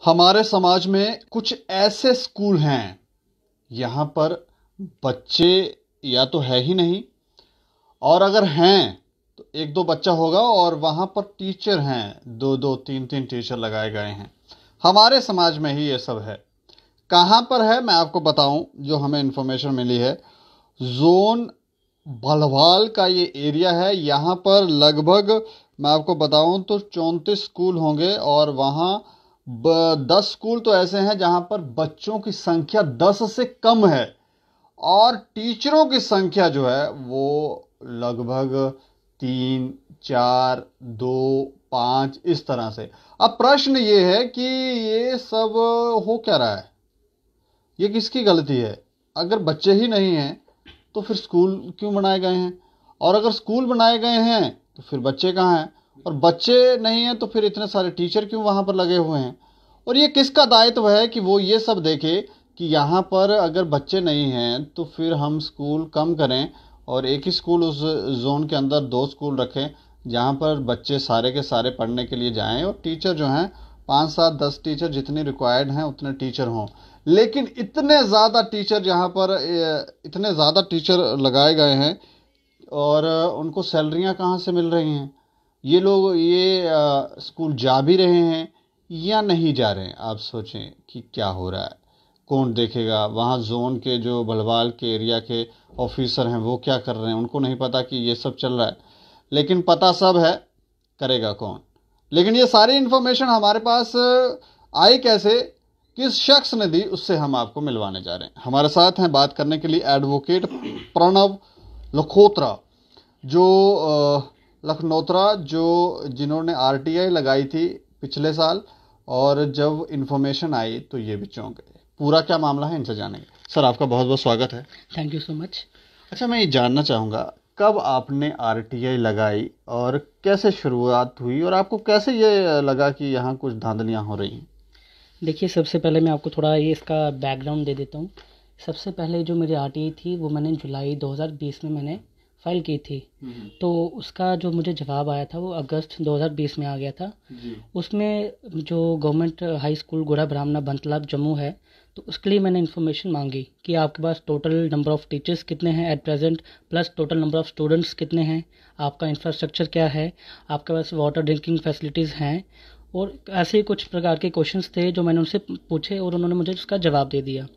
हमारे समाज में कुछ ऐसे स्कूल हैं यहाँ पर बच्चे या तो है ही नहीं, और अगर हैं तो एक दो बच्चा होगा, और वहाँ पर टीचर हैं, दो दो तीन तीन टीचर लगाए गए हैं। हमारे समाज में ही ये सब है। कहाँ पर है मैं आपको बताऊं, जो हमें इन्फॉर्मेशन मिली है, जोन भलवाल का ये एरिया है। यहाँ पर लगभग मैं आपको बताऊं तो 34 स्कूल होंगे, और वहाँ 10 स्कूल तो ऐसे हैं जहाँ पर बच्चों की संख्या 10 से कम है, और टीचरों की संख्या जो है वो लगभग 3, 4, 2, 5 इस तरह से। अब प्रश्न ये है कि ये सब हो क्या रहा है, ये किसकी गलती है? अगर बच्चे ही नहीं हैं तो फिर स्कूल क्यों बनाए गए हैं? और अगर स्कूल बनाए गए हैं तो फिर बच्चे कहाँ हैं? और बच्चे नहीं हैं तो फिर इतने सारे टीचर क्यों वहाँ पर लगे हुए हैं? और ये किसका दायित्व है कि वो ये सब देखे कि यहाँ पर अगर बच्चे नहीं हैं तो फिर हम स्कूल कम करें, और एक ही स्कूल उस जोन के अंदर 2 स्कूल रखें जहाँ पर बच्चे सारे के सारे पढ़ने के लिए जाएं, और टीचर जो हैं 5, 7, 10 टीचर जितने रिक्वायर्ड हैं उतने टीचर हों। लेकिन इतने ज़्यादा टीचर यहाँ पर इतने ज़्यादा टीचर लगाए गए हैं, और उनको सैलरियाँ कहाँ से मिल रही हैं? ये लोग स्कूल जा भी रहे हैं या नहीं जा रहे हैं? आप सोचें कि क्या हो रहा है, कौन देखेगा? वहाँ जोन के जो बलवाल के एरिया के ऑफिसर हैं वो क्या कर रहे हैं? उनको नहीं पता कि ये सब चल रहा है, लेकिन पता सब है, करेगा कौन? लेकिन ये सारी इन्फॉर्मेशन हमारे पास आई कैसे, किस शख्स ने दी, उससे हम आपको मिलवाने जा रहे हैं। हमारे साथ हैं बात करने के लिए एडवोकेट प्रणव लखोत्रा, जो जिन्होंने आरटीआई लगाई थी पिछले साल, और जब इन्फॉर्मेशन आई तो ये भी चौंक गए। पूरा क्या मामला है इनसे जानेंगे। सर, आपका बहुत बहुत स्वागत है। Thank you so much. अच्छा, मैं ये जानना चाहूँगा, कब आपने आरटीआई लगाई और कैसे शुरुआत हुई, और आपको कैसे ये लगा कि यहाँ कुछ धांधलियाँ हो रही हैं? देखिए, सबसे पहले मैं आपको थोड़ा ये इसका बैकग्राउंड दे देता हूँ। सबसे पहले जो मेरी आरटीआई थी वो मैंने जुलाई 2020 में मैंने फ़ाइल की थी। तो उसका जो मुझे जवाब आया था वो अगस्त 2020 में आ गया था। उसमें जो गवर्नमेंट हाई स्कूल गोरा ब्राह्मणा बंतलाब जम्मू है, तो उसके लिए मैंने इन्फॉर्मेशन मांगी कि आपके पास टोटल नंबर ऑफ़ टीचर्स कितने हैं at present, plus total number of students कितने हैं, आपका इंफ्रास्ट्रक्चर क्या है, आपके पास वाटर ड्रिंकिंग फैसिलिटीज़ हैं, और ऐसे ही कुछ प्रकार के क्वेश्चंस थे जो मैंने उनसे पूछे, और उन्होंने मुझे उसका जवाब दे दिया।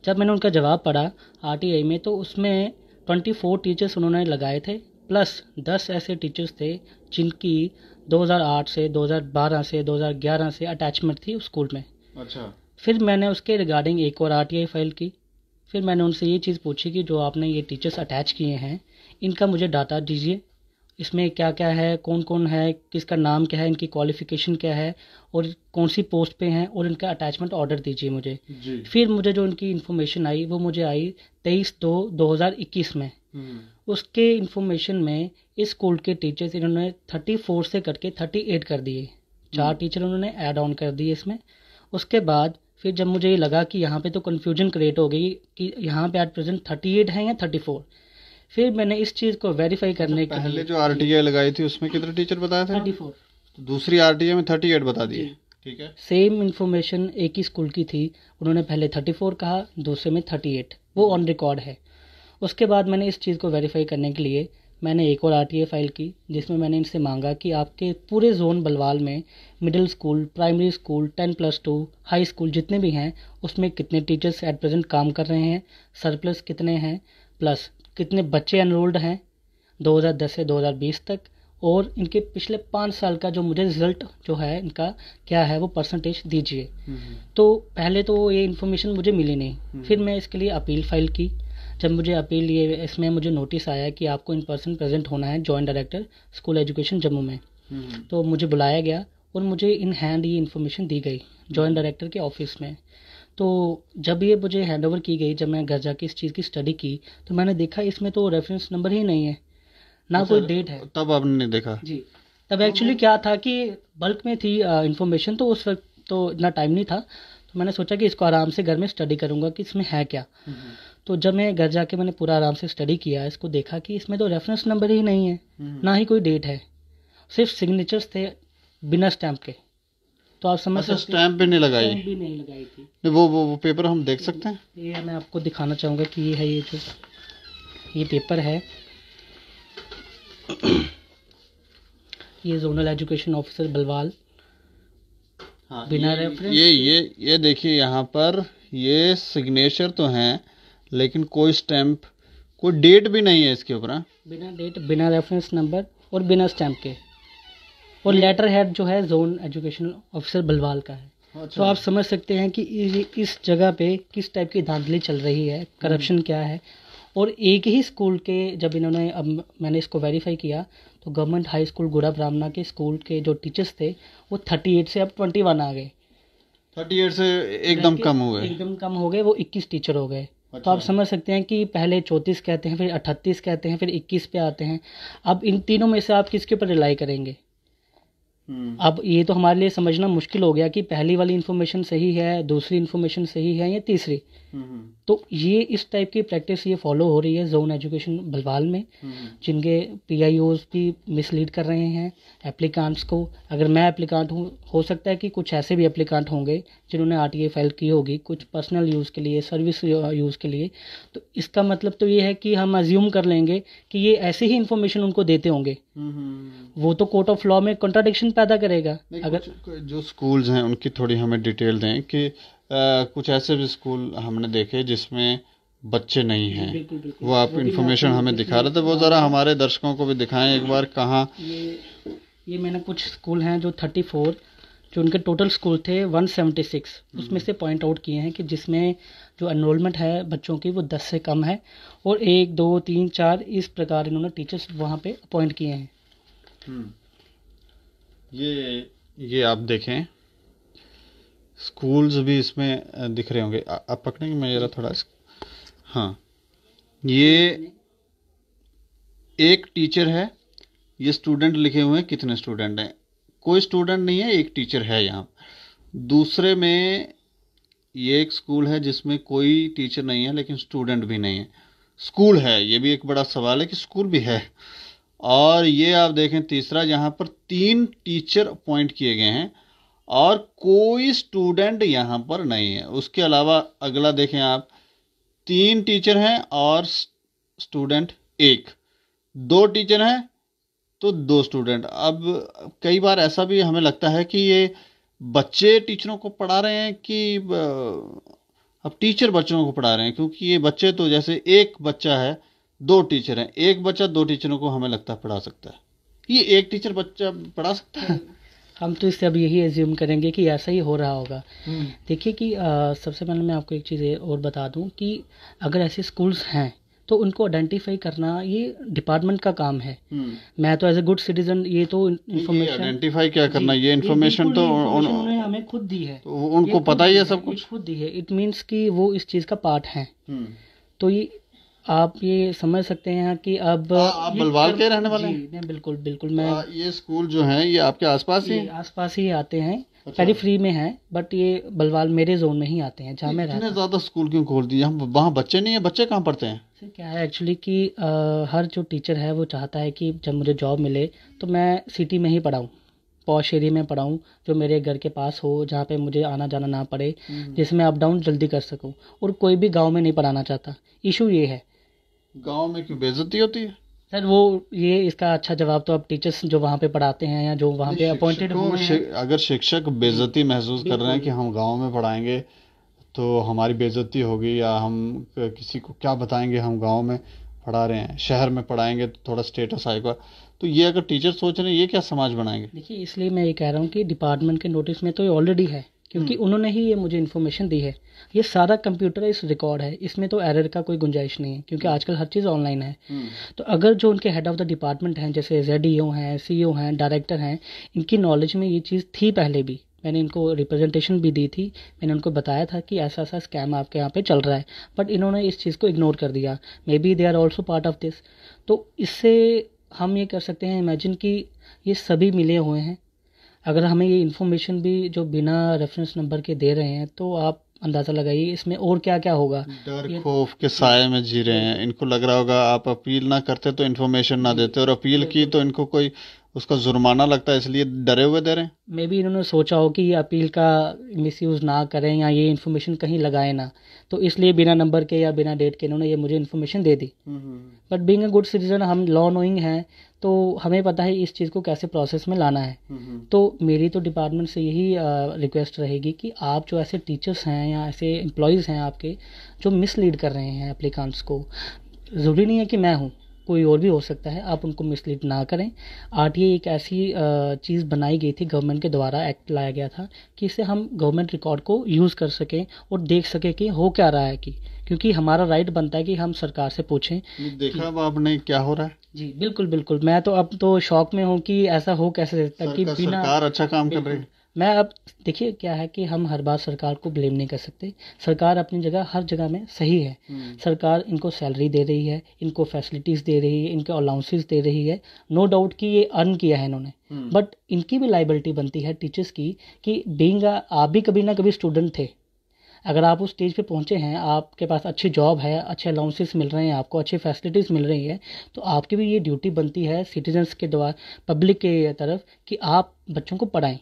जब मैंने उनका जवाब पढ़ा आरटीआई में, तो उसमें 24 टीचर्स उन्होंने लगाए थे, प्लस 10 ऐसे टीचर्स थे जिनकी 2008 से 2012 से 2011 से अटैचमेंट थी उस स्कूल में। अच्छा। फिर मैंने उसके रिगार्डिंग एक और आरटीआई फाइल की। फिर मैंने उनसे ये चीज़ पूछी कि जो आपने ये टीचर्स अटैच किए हैं इनका मुझे डाटा दीजिए, इसमें क्या क्या है, कौन कौन है, किसका नाम क्या है, इनकी क्वालिफ़िकेशन क्या है, और कौन सी पोस्ट पे हैं, और इनका अटैचमेंट ऑर्डर दीजिए मुझे। फिर मुझे जो इनकी इन्फॉर्मेशन आई वो मुझे आई 23/2/2021 में। उसके इन्फॉर्मेशन में इस स्कूल के टीचर्स इन्होंने 34 से करके 38 कर दिए। 4 टीचर उन्होंने ऐड ऑन कर दिए इसमें। उसके बाद फिर जब मुझे ये लगा कि यहाँ पे तो कन्फ्यूजन क्रिएट हो गई कि यहाँ पे एट प्रेजेंट 38 हैं या 34, फिर मैंने इस चीज़ को वेरीफाई करने के लिए पहले जो आरटीआई लगाई थी उसमें कितने टीचर बताए थे? 34। तो दूसरी आरटीआई में 38 बता दिए। ठीक है। सेम इन्फॉर्मेशन एक ही स्कूल की थी, उन्होंने पहले 34 कहा, दूसरे में 38, वो ऑन रिकॉर्ड है। उसके बाद मैंने इस चीज़ को वेरीफाई करने के लिए मैंने एक और आरटीआई फाइल की, जिसमें मैंने इनसे मांगा कि आपके पूरे जोन बलवाल में middle school, primary school, 10+2 high school जितने भी हैं उसमें कितने टीचर्स एट प्रेजेंट काम कर रहे हैं, सरप्लस कितने हैं, प्लस कितने बच्चे एनरोल्ड हैं 2010 से 2020 तक, और इनके पिछले 5 साल का जो मुझे रिजल्ट जो है इनका क्या है वो परसेंटेज दीजिए। तो पहले तो ये इन्फॉर्मेशन मुझे मिली नहीं। फिर मैं इसके लिए अपील फाइल की। जब मुझे अपील ये इसमें मुझे नोटिस आया कि आपको इन पर्सन प्रेजेंट होना है joint director school education Jammu में। तो मुझे बुलाया गया और मुझे इन हैंड ये इन्फॉर्मेशन दी गई जॉइंट डायरेक्टर के ऑफिस में। तो जब ये मुझे हैंड ओवर की गई, जब मैं घर जाके इस चीज़ की स्टडी की, तो मैंने देखा इसमें तो रेफरेंस नंबर ही नहीं है, ना कोई डेट है। तब आपने देखा? जी, तब एक्चुअली क्या था कि बल्क में थी इन्फॉर्मेशन, तो उस वक्त तो इतना टाइम नहीं था, तो मैंने सोचा कि इसको आराम से घर में स्टडी करूँगा कि इसमें है क्या। तो जब मैं घर जाके मैंने पूरा आराम से स्टडी किया, इसको देखा कि इसमें तो रेफरेंस नंबर ही नहीं है, ना ही कोई डेट है, सिर्फ सिग्नेचर्स थे बिना स्टैम्प के। तो आप समझ अच्छा, सकते हैं स्टैम्प भी नहीं लगाई? स्टैम्प भी नहीं लगाई थी। नहीं, वो पेपर हम देख सकते हैं? ये मैं आपको दिखाना चाहूँगा कि ये है, ये जो ये पेपर है, ये जोनल एजुकेशन ऑफिसर बलवाल, हाँ, बिना रेफरेंस ये देखिए, यहाँ पर ये सिग्नेचर तो हैं लेकिन कोई स्टैम्प, कोई डेट भी नहीं है इसके ऊपर। हाँ? बिना डेट, बिना रेफरेंस नंबर और बिना स्टैम्प के, और लेटर हेड जो है जोन एजुकेशन ऑफिसर बलवाल का है। अच्छा। तो आप समझ सकते हैं कि इस जगह पे किस टाइप की धांधली चल रही है, करप्शन क्या है। और एक ही स्कूल के, जब इन्होंने, अब मैंने इसको वेरीफाई किया तो गवर्नमेंट हाई स्कूल गुड़ा ब्राह्मणा के स्कूल के जो टीचर्स थे वो 38 से अब 21 आ गए। 38 से एकदम कम हुए? एकदम कम हो गए, वो 21 टीचर हो गए। तो अच्छा। आप समझ सकते हैं कि पहले 34 कहते हैं, फिर 38 कहते हैं, फिर 21 पे आते हैं। अब इन तीनों में से आप किसके ऊपर रिलाई करेंगे? अब ये तो हमारे लिए समझना मुश्किल हो गया कि पहली वाली इन्फॉर्मेशन सही है, दूसरी इन्फॉर्मेशन सही है या तीसरी। तो ये इस टाइप की प्रैक्टिस ये फॉलो हो रही है जोन एजुकेशन बलवाल में, जिनके पीआईओज भी मिसलीड कर रहे हैं एप्लीकांट्स को। अगर मैं एप्लीकांट हूँ, हो सकता है कि कुछ ऐसे भी एप्लीकांट होंगे जिन्होंने आरटीए फाइल की होगी, कुछ पर्सनल यूज़ के लिए, सर्विस यूज़ के लिए। तो इसका मतलब तो ये है कि हम अज्यूम कर लेंगे कि ये ऐसे ही इन्फॉर्मेशन उनको देते होंगे। वो तो कोर्ट ऑफ लॉ में कॉन्ट्राडिक्शन पैदा करेगा। अगर जो स्कूल्स हैं उनकी थोड़ी हमें डिटेल दें कि कुछ ऐसे भी स्कूल हमने देखे जिसमें बच्चे नहीं हैं। बिल्कुल बिल्कुल, वो आप इन्फॉर्मेशन हमें दिखा रहे थे, वो ज़रा हमारे दर्शकों को भी दिखाएं एक बार। कहाँ ये मैंने कुछ स्कूल हैं जो 34, जो उनके टोटल स्कूल थे 176, उसमें से पॉइंट आउट किए हैं कि जिसमें जो एनरोलमेंट है बच्चों की वो 10 से कम है, और 1 2 3 4 इस प्रकार इन्होंने टीचर्स वहाँ पे अपॉइंट किए हैं। ये आप देखें, स्कूल्स भी इसमें दिख रहे होंगे। आप पकड़ेंगे, मैं जरा थोड़ा हाँ, ये एक टीचर है, ये स्टूडेंट लिखे हुए हैं, कितने स्टूडेंट हैं? कोई स्टूडेंट नहीं है, एक टीचर है यहाँ। दूसरे में ये एक स्कूल है जिसमें कोई टीचर नहीं है लेकिन स्टूडेंट भी नहीं है। स्कूल है, ये भी एक बड़ा सवाल है कि स्कूल भी है। और ये आप देखें तीसरा, जहाँ पर 3 टीचर अपॉइंट किए गए हैं और कोई स्टूडेंट यहाँ पर नहीं है। उसके अलावा अगला देखें आप, 3 टीचर हैं और स्टूडेंट 1, 2 टीचर हैं तो 2 स्टूडेंट। अब कई बार ऐसा भी हमें लगता है कि ये बच्चे टीचरों को पढ़ा रहे हैं कि अब टीचर बच्चों को पढ़ा रहे हैं, क्योंकि ये बच्चे तो जैसे एक बच्चा है 2 टीचर हैं, एक बच्चा 2 टीचरों को हमें लगता है पढ़ा सकता है। ये एक टीचर बच्चा पढ़ा सकता है? हम तो इससे अब यही एज्यूम करेंगे कि ऐसा ही हो रहा होगा। देखिए कि सबसे पहले मैं आपको एक चीज़ और बता दूं कि अगर ऐसे स्कूल्स हैं तो उनको आइडेंटिफाई करना ये डिपार्टमेंट का काम है। मैं तो एज ए गुड सिटीजन ये तो इन्फॉर्मेशन आइडेंटिफाई क्या करना, ये इन्फॉर्मेशन तो उन्होंने हमें खुद दी है, तो उनको पता ही है सब कुछ, खुद दी है। इट मीन्स कि वो इस चीज़ का पार्ट हैं। तो ये आप ये समझ सकते हैं कि अब आप बलवाल के रहने वाले हैं? मैं बिल्कुल बिल्कुल, मैं ये स्कूल जो है ये आपके आसपास ही आते हैं। पेरी फ्री में है, बट ये बलवाल मेरे जोन में ही आते हैं जहाँ मैं रहता हूँ। इतने ज़्यादा स्कूल क्यों खोल दिए? वहाँ बच्चे नहीं है? बच्चे कहाँ पढ़ते हैं? क्या है एक्चुअली कि हर जो टीचर है वो चाहता है कि जब मुझे जॉब मिले तो मैं सिटी में ही पढ़ाऊँ, पॉश एरिया में पढ़ाऊँ, जो मेरे घर के पास हो, जहाँ पे मुझे आना जाना ना पड़े, जिसमें अप डाउन जल्दी कर सकूँ। और कोई भी गाँव में नहीं पढ़ाना चाहता। इशू ये है। गाँव में क्यों बेइज्जती होती है? सर वो ये इसका अच्छा जवाब तो अब टीचर्स जो वहाँ पे पढ़ाते हैं या जो वहाँ पे अपॉइंटेड हुए हैं, अगर शिक्षक बेइज्जती महसूस कर रहे हैं कि हम गांव में पढ़ाएंगे तो हमारी बेइज्जती होगी, या हम किसी को क्या बताएंगे हम गांव में पढ़ा रहे हैं, शहर में पढ़ाएंगे तो थोड़ा स्टेटस आएगा, तो ये अगर टीचर सोच रहे हैं ये क्या समाज बनाएंगे? देखिए इसलिए मैं ये कह रहा हूँ कि डिपार्टमेंट के नोटिस में तो ये ऑलरेडी है, क्योंकि उन्होंने ही ये मुझे इन्फॉर्मेशन दी है। ये सारा कंप्यूटराइज रिकॉर्ड है, इसमें तो एरर का कोई गुंजाइश नहीं है, क्योंकि आजकल हर चीज़ ऑनलाइन है। तो अगर जो उनके हेड ऑफ द डिपार्टमेंट हैं, जैसे ZEO हैं, CEO हैं, डायरेक्टर हैं, इनकी नॉलेज में ये चीज़ थी पहले भी, मैंने इनको रिप्रेजेंटेशन भी दी थी, मैंने उनको बताया था कि ऐसा ऐसा स्कैम आपके यहाँ पे चल रहा है, बट इन्होंने इस चीज़ को इग्नोर कर दिया। Maybe they are also part of this. तो इससे हम ये कर सकते हैं इमेजिन कि ये सभी मिले हुए हैं। अगर हमें ये इन्फॉर्मेशन भी जो बिना रेफरेंस नंबर के दे रहे हैं तो आप अंदाज़ा लगाइए इसमें और क्या क्या होगा। डर खौफ के साए में जी रहे हैं। इनको लग रहा होगा आप अपील ना करते तो इन्फॉर्मेशन ना देते, और अपील की तो इनको कोई उसका जुर्माना लगता है, इसलिए डरे हुए दे रहे हैं। मे बी इन्होंने सोचा हो कि ये अपील का मिसयूज़ ना करें या ये इन्फॉर्मेशन कहीं लगाए ना, तो इसलिए बिना नंबर के या बिना डेट के इन्होंने ये मुझे information they the. But being a good citizen, हम लॉ नोइंग हैं, तो हमें पता है इस चीज़ को कैसे प्रोसेस में लाना है। तो मेरी तो डिपार्टमेंट से यही रिक्वेस्ट रहेगी कि आप जो ऐसे टीचर्स हैं या ऐसे एम्प्लॉयज़ हैं आपके जो मिसलीड कर रहे हैं एप्लीकांट्स को, ज़रूरी नहीं है कि मैं हूँ, कोई और भी हो सकता है, आप उनको मिसलीड ना करें। आरटीए एक ऐसी चीज़ बनाई गई थी, गवर्नमेंट के द्वारा एक्ट लाया गया था कि इससे हम गवर्नमेंट रिकॉर्ड को यूज़ कर सकें और देख सकें कि हो क्या रहा है, कि क्योंकि हमारा राइट बनता है कि हम सरकार से पूछें। देखा अब आपने क्या हो रहा है। जी बिल्कुल बिल्कुल, मैं तो अब तो शौक में हूँ कि ऐसा हो कैसे सकता है कि बिना सरकार अच्छा काम कर रही बिल्कुल। है। मैं अब देखिए क्या है कि हम हर बार सरकार को ब्लेम नहीं कर सकते। सरकार अपनी जगह हर जगह में सही है। सरकार इनको सैलरी दे रही है, इनको फैसिलिटीज़ दे रही है, इनको अलाउंसेस दे रही है, नो डाउट कि ये अर्न किया है इन्होंने। बट इनकी भी लाइबिलिटी बनती है टीचर्स की कि बीइंग आप भी कभी ना कभी स्टूडेंट थे। अगर आप उस स्टेज पे पहुंचे हैं, आपके पास अच्छी जॉब है, अच्छे अलाउंसेस मिल रहे हैं, आपको अच्छी फैसिलिटीज़ मिल रही है, तो आपकी भी ये ड्यूटी बनती है सिटीजन्स के द्वारा, पब्लिक के तरफ, कि आप बच्चों को पढ़ाएं।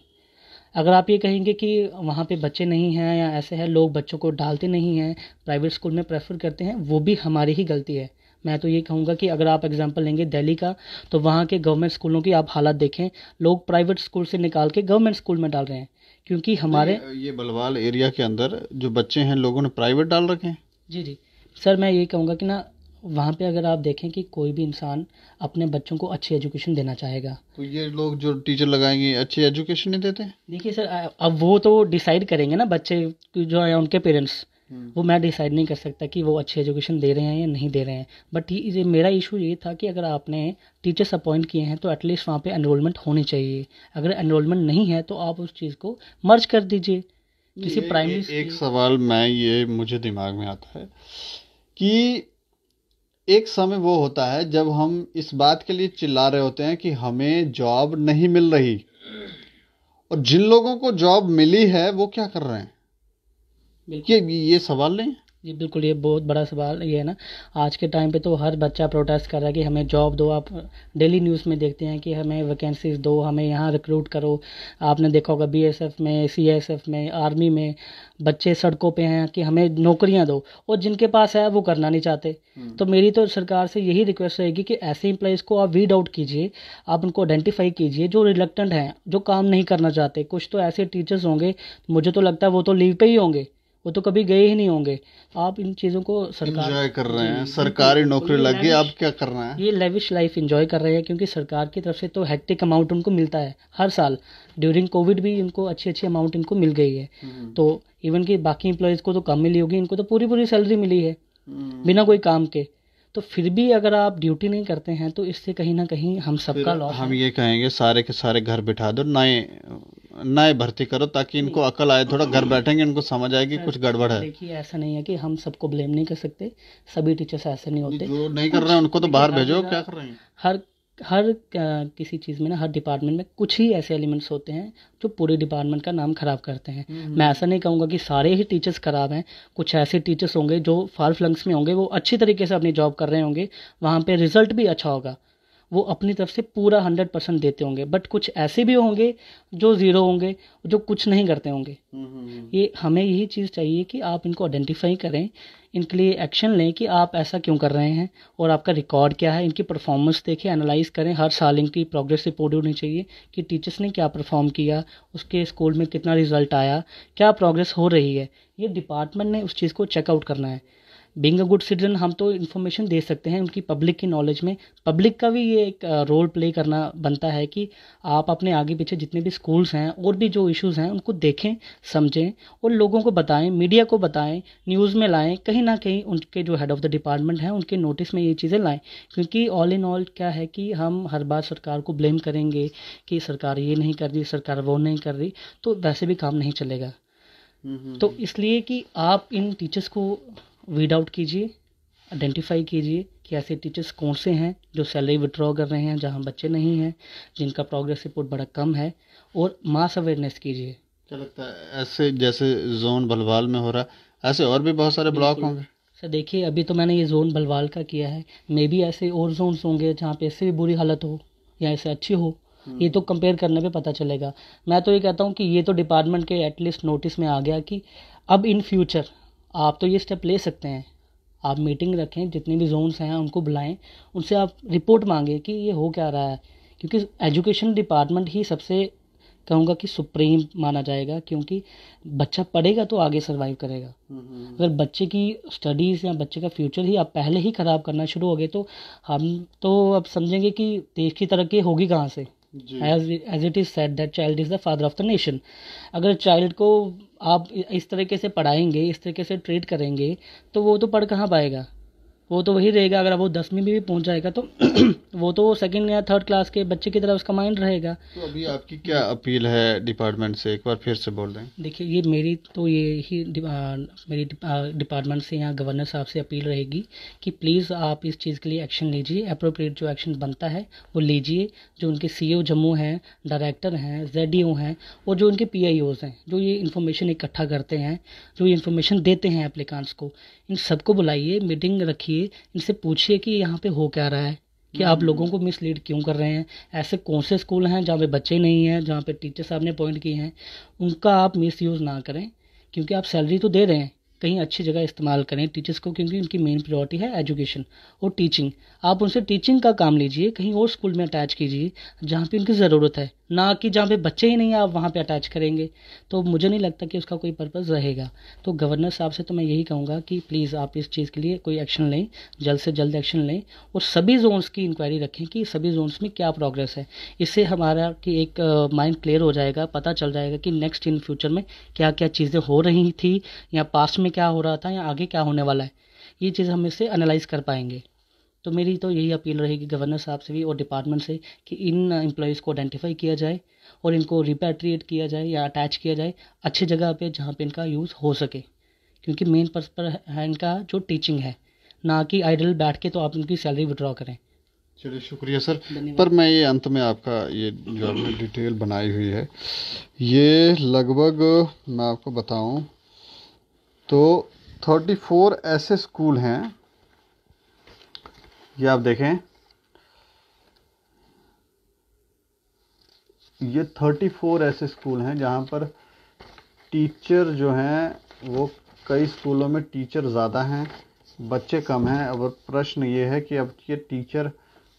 अगर आप ये कहेंगे कि वहाँ पे बच्चे नहीं हैं या ऐसे है, लोग बच्चों को डालते नहीं हैं, प्राइवेट स्कूल में प्रेफर करते हैं, वो भी हमारी ही गलती है। मैं तो ये कहूँगा कि अगर आप एग्जांपल लेंगे दिल्ली का, तो वहाँ के गवर्नमेंट स्कूलों की आप हालत देखें, लोग प्राइवेट स्कूल से निकाल के गवर्नमेंट स्कूल में डाल रहे हैं, क्योंकि हमारे ये बलवाल एरिया के अंदर जो बच्चे हैं, लोगों ने प्राइवेट डाल रखे हैं। जी जी सर, मैं ये कहूँगा कि ना, वहाँ पे अगर आप देखें कि कोई भी इंसान अपने बच्चों को अच्छी एजुकेशन देना चाहेगा। तो ये लोग जो टीचर लगाएंगे अच्छी एजुकेशन नहीं देते हैं। देखिए सर, अब वो तो डिसाइड करेंगे ना, बच्चे जो है उनके पेरेंट्स, वो मैं डिसाइड नहीं कर सकता कि वो अच्छी एजुकेशन दे रहे हैं या नहीं दे रहे हैं। बट ये मेरा इशू ये था कि अगर आपने टीचर्स अपॉइंट किए हैं तो एटलीस्ट वहाँ पे एनरोलमेंट होनी चाहिए। अगर एनरोलमेंट नहीं है तो आप उस चीज़ को मर्ज कर दीजिए किसी प्राइमरी। एक सवाल ये मुझे दिमाग में आता है कि एक समय वो होता है जब हम इस बात के लिए चिल्ला रहे होते हैं कि हमें जॉब नहीं मिल रही, और जिन लोगों को जॉब मिली है वो क्या कर रहे हैं। ये सवाल नहीं है। जी बिल्कुल, ये बहुत बड़ा सवाल ये है ना। आज के टाइम पे तो हर बच्चा प्रोटेस्ट कर रहा है कि हमें जॉब दो। आप डेली न्यूज़ में देखते हैं कि हमें वैकेंसीज दो, हमें यहाँ रिक्रूट करो। आपने देखा होगा बीएसएफ में, सीएसएफ में, आर्मी में बच्चे सड़कों पे हैं कि हमें नौकरियां दो, और जिनके पास है वो करना नहीं चाहते। तो मेरी तो सरकार से यही रिक्वेस्ट रहेगी कि ऐसे एम्प्लॉयज़ को आप वीड आउट कीजिए, आप उनको आइडेंटिफाई कीजिए जो रिलक्टेंट हैं, जो काम नहीं करना चाहते। कुछ तो ऐसे टीचर्स होंगे, मुझे तो लगता है वो तो लीव पे ही होंगे, वो तो कभी गए ही नहीं होंगे। आप इन चीज़ों को सरकार एंजॉय कर रहे हैं, जी, सरकारी बिल्कुल, नौकरी ये लग गई, lavish- अब क्या करना है। ये लेविश लाइफ एंजॉय कर रहे हैं, क्योंकि सरकार की तरफ से तो हेक्टिक अमाउंट उनको मिलता है हर साल। ड्यूरिंग कोविड भी इनको अच्छी अच्छी अमाउंट इनको मिल गई है। तो इवन कि बाकी एम्प्लॉयज़ को तो कम मिली होगी, इनको तो पूरी पूरी सैलरी मिली है बिना कोई काम के। तो फिर भी अगर आप ड्यूटी नहीं करते हैं तो इससे कहीं ना कहीं हम सबका लॉस हम है। ये कहेंगे सारे के सारे घर बिठा दो, नए नए भर्ती करो, ताकि इनको अकल आए, थोड़ा घर बैठेंगे इनको समझ आएगी कुछ गड़बड़ है। देखिए ऐसा नहीं है कि हम सबको ब्लेम नहीं कर सकते, सभी टीचर्स ऐसे नहीं होते। जो नहीं कर रहे हैं उनको तो बाहर हर भेजो, जगह- क्या कर रहे हैं। हर हर किसी चीज़ में ना, हर डिपार्टमेंट में कुछ ही ऐसे एलिमेंट्स होते हैं जो पूरे डिपार्टमेंट का नाम खराब करते हैं। मैं ऐसा नहीं कहूँगा कि सारे ही टीचर्स खराब हैं। कुछ ऐसे टीचर्स होंगे जो फार फ्लंक्स में होंगे, वो अच्छी तरीके से अपनी जॉब कर रहे होंगे, वहाँ पे रिजल्ट भी अच्छा होगा, वो अपनी तरफ से पूरा 100% देते होंगे। बट कुछ ऐसे भी होंगे जो ज़ीरो होंगे, जो कुछ नहीं करते होंगे। ये हमें यही चीज़ चाहिए कि आप इनको आइडेंटिफाई करें, इनके लिए एक्शन लें कि आप ऐसा क्यों कर रहे हैं और आपका रिकॉर्ड क्या है। इनकी परफॉर्मेंस देखें, एनालाइज करें। हर साल इनकी प्रोग्रेस रिपोर्ट होनी चाहिए कि टीचर्स ने क्या परफॉर्म किया, उसके स्कूल में कितना रिजल्ट आया, क्या प्रोग्रेस हो रही है। ये डिपार्टमेंट ने उस चीज़ को चेकआउट करना है। बीइंग अ गुड सिटीजन हम तो इन्फॉर्मेशन दे सकते हैं उनकी पब्लिक की नॉलेज में। पब्लिक का भी ये एक रोल प्ले करना बनता है कि आप अपने आगे पीछे जितने भी स्कूल्स हैं और भी जो इश्यूज़ हैं उनको देखें, समझें और लोगों को बताएं, मीडिया को बताएं, न्यूज़ में लाएं, कहीं ना कहीं उनके जो हेड ऑफ़ द डिपार्टमेंट हैं उनके नोटिस में ये चीज़ें लाएं। क्योंकि ऑल इन ऑल क्या है कि हम हर बार सरकार को ब्लेम करेंगे कि सरकार ये नहीं कर रही, सरकार वो नहीं कर रही, तो वैसे भी काम नहीं चलेगा। तो इसलिए कि आप इन टीचर्स को वीड आउट कीजिए, आइडेंटिफाई कीजिए कि ऐसे टीचर्स कौन से हैं जो सैलरी विड्रॉ कर रहे हैं जहां बच्चे नहीं हैं, जिनका प्रोग्रेस रिपोर्ट बड़ा कम है, और मास अवेयरनेस कीजिए। क्या लगता है ऐसे जैसे जोन भलवाल में हो रहा है, ऐसे और भी बहुत सारे ब्लॉक होंगे। सर देखिए, अभी तो मैंने ये जोन भलवाल का किया है, मे भी ऐसे और जोन्स होंगे जहाँ पे इससे भी बुरी हालत हो या ऐसे अच्छी हो। ये तो कंपेयर करने पे पता चलेगा। मैं तो ये कहता हूँ कि ये तो डिपार्टमेंट के एटलीस्ट नोटिस में आ गया कि अब इन फ्यूचर आप तो ये स्टेप ले सकते हैं। आप मीटिंग रखें, जितने भी जोन्स हैं उनको बुलाएं, उनसे आप रिपोर्ट मांगें कि ये हो क्या रहा है, क्योंकि एजुकेशन डिपार्टमेंट ही सबसे कहूँगा कि सुप्रीम माना जाएगा, क्योंकि बच्चा पढ़ेगा तो आगे सर्वाइव करेगा। अगर बच्चे की स्टडीज़ या बच्चे का फ्यूचर ही आप पहले ही ख़राब करना शुरू हो गए तो हम तो अब समझेंगे कि देश की तरक्की होगी कहाँ से। As it is said that child is the father of the nation. अगर चाइल्ड को आप इस तरीके से पढ़ाएंगे, इस तरीके से ट्रीट करेंगे, तो वो तो पढ़ कहाँ पाएगा, वो तो वही रहेगा। अगर वो 10वीं में भी पहुंच जाएगा तो वो तो सेकंड या थर्ड क्लास के बच्चे की तरह उसका माइंड रहेगा। तो अभी आपकी क्या अपील है डिपार्टमेंट से, एक बार फिर से बोल दें। देखिए, ये मेरी तो ये ही मेरी डिपार्टमेंट से या गवर्नर साहब से अपील रहेगी कि प्लीज़ आप इस चीज़ के लिए एक्शन लीजिए, अप्रोप्रिएट जो एक्शन बनता है वो लीजिए। जो उनके सीईओ जम्मू हैं, डायरेक्टर हैं, जेडीओ हैं, और जो उनके पीआईओज़ हैं, जो ये इन्फॉर्मेशन इकट्ठा करते हैं, जो ये इन्फॉर्मेशन देते हैं एप्लीकांट्स को, इन सबको बुलाइए, मीटिंग रखिए, इनसे पूछिए कि यहाँ पे हो क्या रहा है, कि आप लोगों को मिसलीड क्यों कर रहे हैं। ऐसे कौन से स्कूल हैं जहाँ पे बच्चे नहीं हैं, जहाँ पे टीचर साहब ने अपॉइंट किए हैं, उनका आप मिसयूज़ ना करें, क्योंकि आप सैलरी तो दे रहे हैं, कहीं अच्छी जगह इस्तेमाल करें टीचर्स को, क्योंकि उनकी मेन प्रायोरिटी है एजुकेशन और टीचिंग। आप उनसे टीचिंग का काम लीजिए, कहीं और स्कूल में अटैच कीजिए जहाँ पे उनकी ज़रूरत है, ना कि जहाँ पे बच्चे ही नहीं है आप वहाँ पे अटैच करेंगे, तो मुझे नहीं लगता कि उसका कोई पर्पज़ रहेगा। तो गवर्नर साहब से तो मैं यही कहूँगा कि प्लीज़ आप इस चीज़ के लिए कोई एक्शन लें, जल्द से जल्द एक्शन लें, और सभी जोन्स की इंक्वायरी रखें कि सभी जोन्स में क्या प्रोग्रेस है। इससे हमारा कि एक माइंड क्लियर हो जाएगा, पता चल जाएगा कि नेक्स्ट इन फ्यूचर में क्या क्या चीज़ें हो रही थी, या पास्ट में क्या हो रहा था, या आगे क्या होने वाला है। ये चीज़ हम इससे एनालाइज कर पाएंगे। तो मेरी तो यही अपील रहेगी गवर्नर साहब से भी और डिपार्टमेंट से कि इन एम्प्लॉयज़ को आइडेंटिफाई किया जाए और इनको रिपैट्रिएट किया जाए या अटैच किया जाए अच्छी जगह पे जहाँ पे इनका यूज़ हो सके, क्योंकि मेन पर्पस है इनका जो टीचिंग है, ना कि आइडल बैठ के तो आप इनकी सैलरी विड्रॉ करें। चलिए, शुक्रिया सर। पर मैं ये अंत में आपका ये जो आपने डिटेल बनाई हुई है, ये लगभग मैं आपको बताऊं तो 34 ऐसे स्कूल हैं, ये आप देखें, ये 34 ऐसे स्कूल हैं जहाँ पर टीचर जो हैं वो कई स्कूलों में टीचर ज़्यादा हैं, बच्चे कम हैं। अब प्रश्न ये है कि अब ये टीचर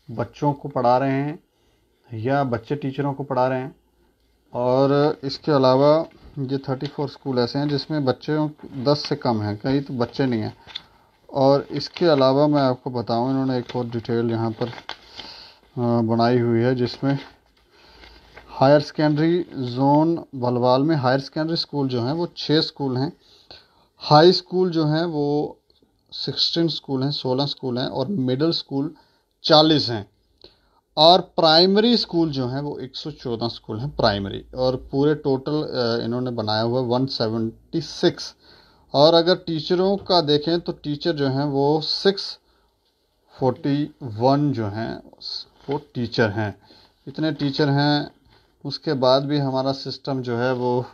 बच्चों को पढ़ा रहे हैं या बच्चे टीचरों को पढ़ा रहे हैं। और इसके अलावा ये 34 स्कूल ऐसे हैं जिसमें बच्चे 10 से कम हैं, कहीं तो बच्चे नहीं हैं। और इसके अलावा मैं आपको बताऊं, इन्होंने एक और डिटेल यहाँ पर बनाई हुई है, जिसमें हायर सेकेंडरी जोन भलवाल में हायर सेकेंडरी स्कूल जो हैं वो 6 स्कूल हैं, हाई स्कूल जो हैं वो 16 स्कूल हैं, 16 स्कूल हैं, और मिडिल स्कूल 40 हैं, और प्राइमरी स्कूल जो हैं वो 114 स्कूल हैं प्राइमरी, और पूरे टोटल इन्होंने बनाया हुआ 176। और अगर टीचरों का देखें तो टीचर जो हैं वो 641 जो हैं वो टीचर हैं। इतने टीचर हैं, उसके बाद भी हमारा सिस्टम जो है वो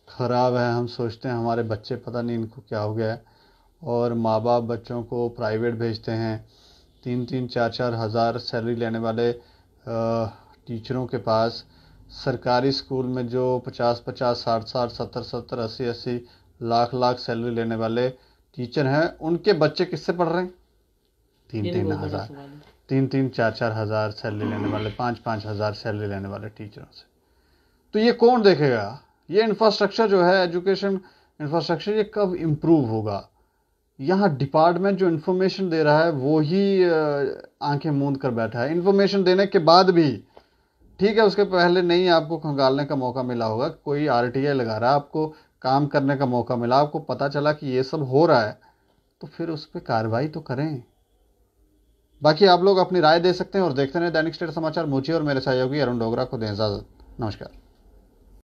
ख़राब है। हम सोचते हैं हमारे बच्चे पता नहीं इनको क्या हो गया है, और माँ बाप बच्चों को प्राइवेट भेजते हैं। 3-3, 4-4 हज़ार सैलरी लेने वाले टीचरों के पास सरकारी स्कूल में जो 50-50, 60-60, 70-70, 80-80 लाख सैलरी लेने वाले टीचर हैं, उनके बच्चे किससे पढ़ रहे हैं? 3-3 हज़ार, 3-3, 4-4 हज़ार सैलरी लेने वाले, 5-5 हज़ार सैलरी लेने वाले टीचरों से। तो ये कौन देखेगा? ये इंफ्रास्ट्रक्चर जो है, एजुकेशन इंफ्रास्ट्रक्चर, ये कब इम्प्रूव होगा? यहाँ डिपार्टमेंट जो इन्फॉर्मेशन दे रहा है वो ही आंखें मूंद कर बैठा है। इन्फॉर्मेशन देने के बाद भी ठीक है, उसके पहले नहीं आपको खंगालने का मौका मिला होगा, कोई आरटीआई लगा रहा है, आपको काम करने का मौका मिला, आपको पता चला कि ये सब हो रहा है, तो फिर उस पर कार्रवाई तो करें। बाकी आप लोग अपनी राय दे सकते हैं और देखते रहें दैनिक स्टेट समाचार। मुझे और मेरे सहयोगी अरुण डोगरा को दें इजाज़त। नमस्कार।